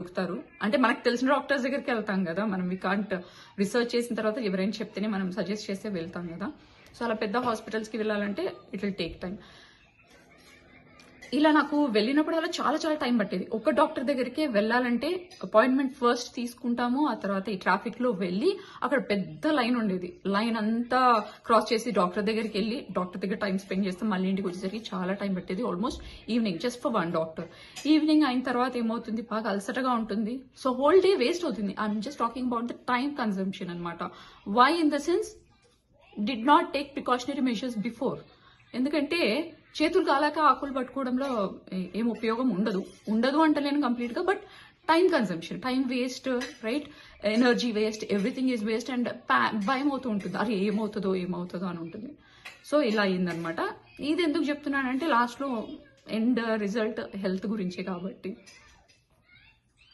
దొరుకుతారు. అంటే మనకు తెలిసిన డాక్టర్స్ దగ్గరికి వెళ్తాం కదా, మనం వి కాంట్ రీసెర్చ్ చేసిన తర్వాత ఎవరైనా చెప్తేనే మనం సజెస్ట్ చేస్తే వెళ్తాం కదా. సో అలా పెద్ద హాస్పిటల్స్కి వెళ్ళాలంటే ఇట్ విల్ టేక్ టైం. ఇలా నాకు వెళ్ళినప్పుడు అలా చాలా చాలా టైం పట్టేది. ఒక డాక్టర్ దగ్గరికే వెళ్ళాలంటే అపాయింట్మెంట్ ఫస్ట్ తీసుకుంటాము, ఆ తర్వాత ఈ ట్రాఫిక్ లో వెళ్ళి అక్కడ పెద్ద లైన్ ఉండేది. లైన్ అంతా క్రాస్ చేసి డాక్టర్ దగ్గరికి వెళ్ళి డాక్టర్ దగ్గర టైం స్పెండ్ చేస్తాం, మళ్ళీ ఇంటికి వచ్చేసరికి చాలా టైం పట్టేది. Almost evening just for one doctor. Evening అయిన తర్వాత ఏమవుతుంది, బాగా అలసటగా ఉంటుంది. సో హోల్ డే వేస్ట్ అవుతుంది. I'm just talking about the time consumption అనమాట. Why in the sense did not take precautionary measures before. ఎందుకంటే చేతులు కాలాక ఆకులు పట్టుకోవడంలో ఏం ఉపయోగం ఉండదు అంటలేను కంప్లీట్ గా, but time consumption, time waste, right, energy waste, everything is waste. And భయం అవుతూ ఉంటుంది, అది ఏమవుతుందో అని ఉంటుంది. సో ఇలా అయిందనమాట. ఇది ఎందుకు చెప్తున్నానంటే లాస్ట్ లో ఎండ్ రిజల్ట్ హెల్త్ గురించే కాబట్టి.